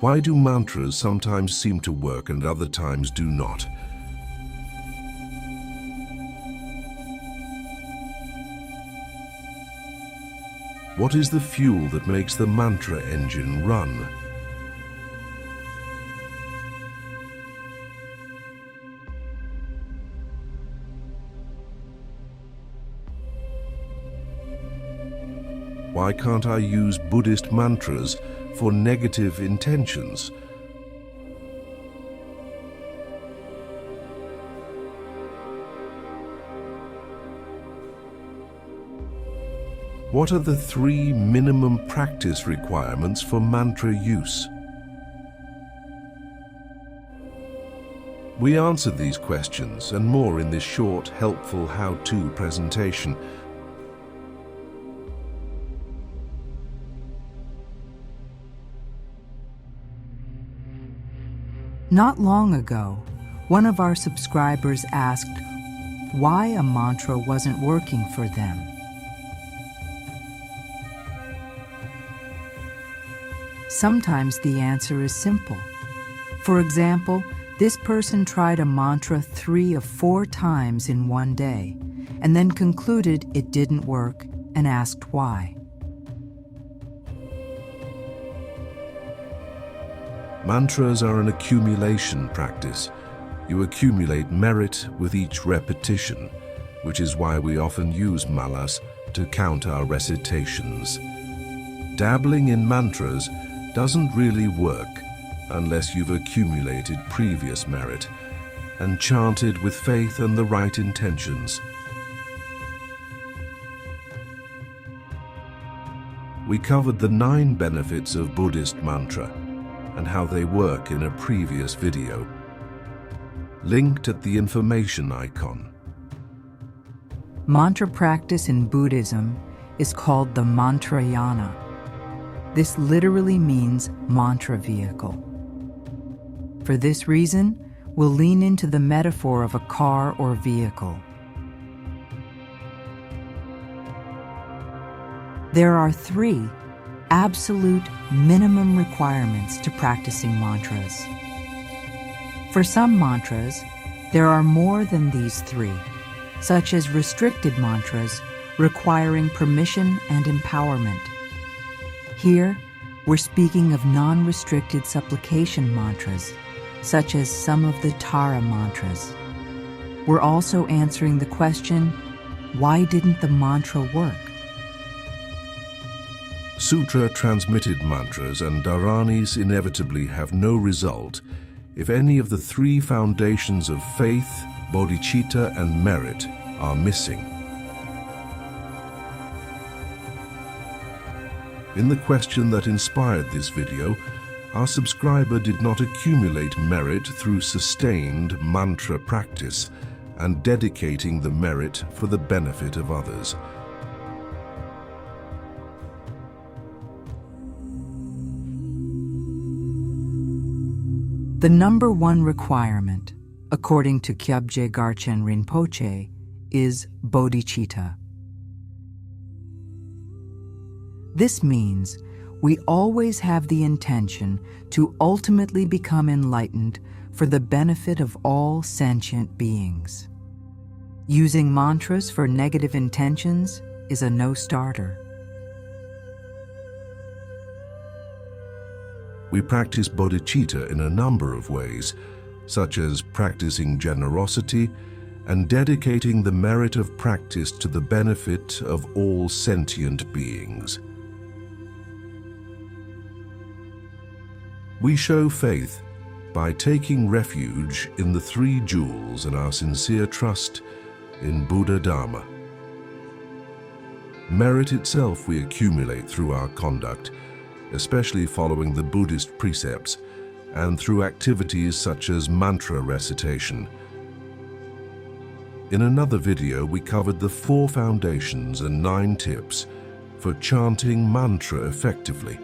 Why do mantras sometimes seem to work and other times do not? What is the fuel that makes the mantra engine run? Why can't I use Buddhist mantras for negative intentions? What are the 3 minimum practice requirements for mantra use? We answered these questions and more in this short, helpful how-to presentation. Not long ago, one of our subscribers asked why a mantra wasn't working for them. Sometimes the answer is simple. For example, this person tried a mantra 3 of 4 times in one day, and then concluded it didn't work and asked why. Mantras are an accumulation practice. You accumulate merit with each repetition, which is why we often use malas to count our recitations. Dabbling in mantras doesn't really work unless you've accumulated previous merit and chanted with faith and the right intentions. We covered the 9 benefits of Buddhist mantra and how they work in a previous video, linked at the information icon. Mantra practice in Buddhism is called the mantrayana. This literally means mantra vehicle. For this reason, we'll lean into the metaphor of a car or vehicle. There are 3 absolute minimum requirements to practicing mantras. For some mantras, there are more than these 3, such as restricted mantras requiring permission and empowerment. Here, we're speaking of non-restricted supplication mantras, such as some of the Tara mantras. We're also answering the question, why didn't the mantra work? Sutra-transmitted mantras and dharanis inevitably have no result if any of the 3 foundations of faith, bodhicitta, and merit are missing. In the question that inspired this video, our subscriber did not accumulate merit through sustained mantra practice and dedicating the merit for the benefit of others. The number 1 requirement, according to Kyabje Garchen Rinpoche, is bodhicitta. This means we always have the intention to ultimately become enlightened for the benefit of all sentient beings. Using mantras for negative intentions is a no-starter. We practice bodhicitta in a number of ways, such as practicing generosity and dedicating the merit of practice to the benefit of all sentient beings. We show faith by taking refuge in the 3 jewels and our sincere trust in Buddha Dharma. Merit itself we accumulate through our conduct, especially following the Buddhist precepts, and through activities such as mantra recitation. In another video, we covered the 4 foundations and 9 tips for chanting mantra effectively,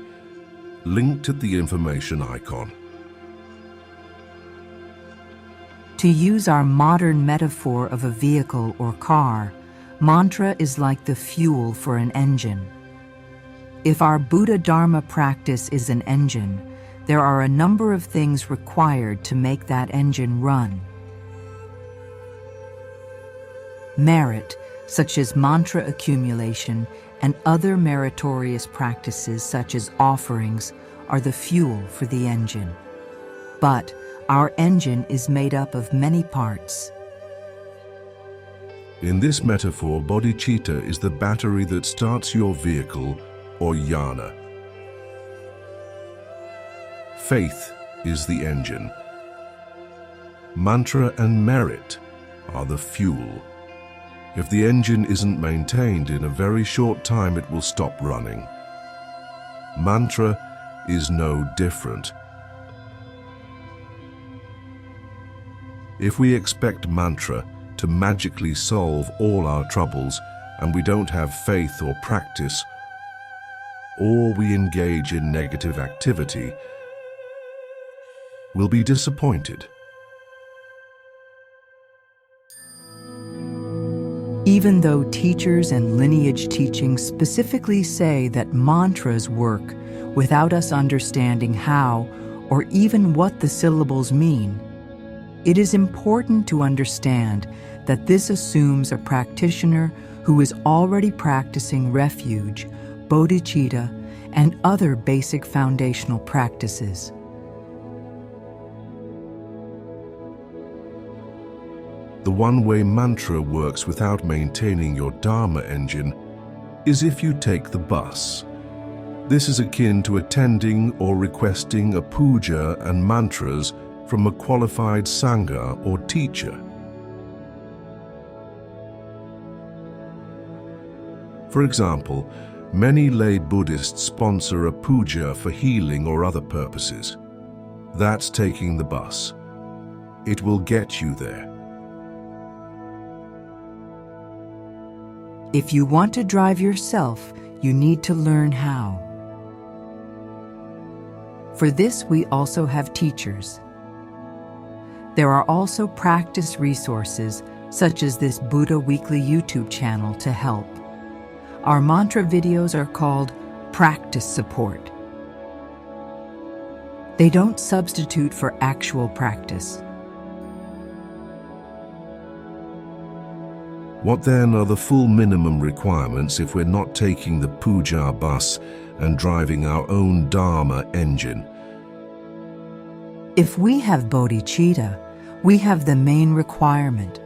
linked at the information icon. To use our modern metaphor of a vehicle or car, mantra is like the fuel for an engine. If our Buddha Dharma practice is an engine, there are a number of things required to make that engine run. Merit, such as mantra accumulation and other meritorious practices such as offerings, are the fuel for the engine. But our engine is made up of many parts. In this metaphor, bodhicitta is the battery that starts your vehicle, or jnana. Faith is the engine. Mantra and merit are the fuel. If the engine isn't maintained, in a very short time it will stop running. Mantra is no different. If we expect mantra to magically solve all our troubles, and we don't have faith or practice, or we engage in negative activity, we'll be disappointed. Even though teachers and lineage teachings specifically say that mantras work without us understanding how or even what the syllables mean, it is important to understand that this assumes a practitioner who is already practicing refuge, bodhicitta, and other basic foundational practices. The one-way mantra works without maintaining your Dharma engine is if you take the bus. This is akin to attending or requesting a puja and mantras from a qualified sangha or teacher. For example, many lay Buddhists sponsor a puja for healing or other purposes. That's taking the bus. It will get you there. If you want to drive yourself, you need to learn how. For this, we also have teachers. There are also practice resources, such as this Buddha Weekly YouTube channel, to help. Our mantra videos are called practice support. They don't substitute for actual practice. What then are the full minimum requirements if we're not taking the puja bus and driving our own Dharma engine? If we have bodhicitta, we have the main requirement.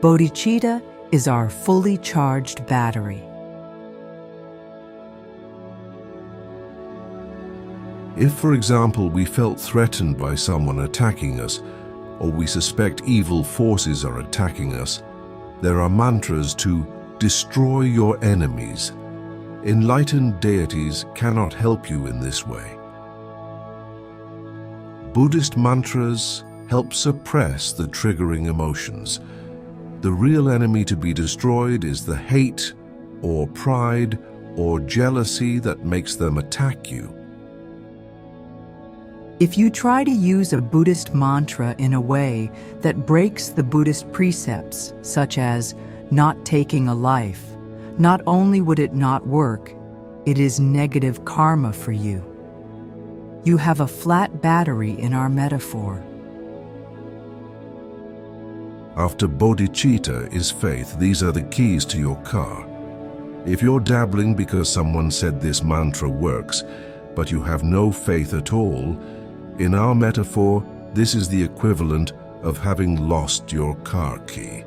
Bodhicitta is our fully charged battery. If, for example, we felt threatened by someone attacking us, or we suspect evil forces are attacking us, there are mantras to destroy your enemies. Enlightened deities cannot help you in this way. Buddhist mantras help suppress the triggering emotions. The real enemy to be destroyed is the hate or pride or jealousy that makes them attack you. If you try to use a Buddhist mantra in a way that breaks the Buddhist precepts, such as not taking a life, not only would it not work, it is negative karma for you. You have a flat battery in our metaphor. After bodhicitta is faith. These are the keys to your car. If you're dabbling because someone said this mantra works, but you have no faith at all, in our metaphor, this is the equivalent of having lost your car key.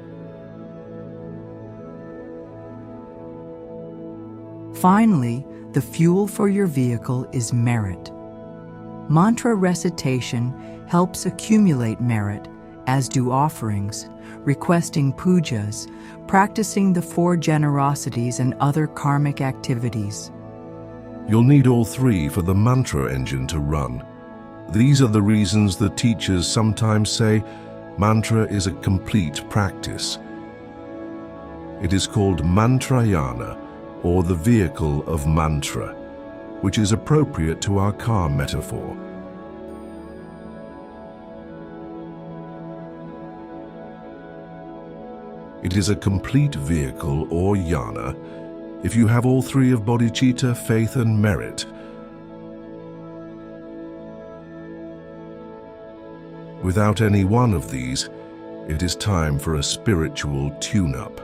Finally, the fuel for your vehicle is merit. Mantra recitation helps accumulate merit, as do offerings, requesting pujas, practicing the 4 generosities and other karmic activities. You'll need all 3 for the mantra engine to run. These are the reasons the teachers sometimes say mantra is a complete practice. It is called mantrayana, or the vehicle of mantra, which is appropriate to our car metaphor. It is a complete vehicle, or jnana, if you have all 3 of bodhicitta, faith and merit. Without any one of these, it is time for a spiritual tune-up.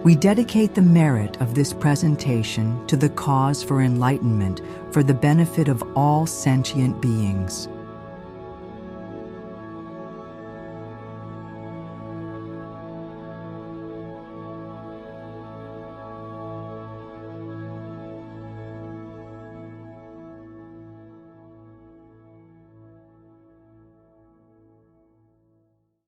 We dedicate the merit of this presentation to the cause for enlightenment for the benefit of all sentient beings.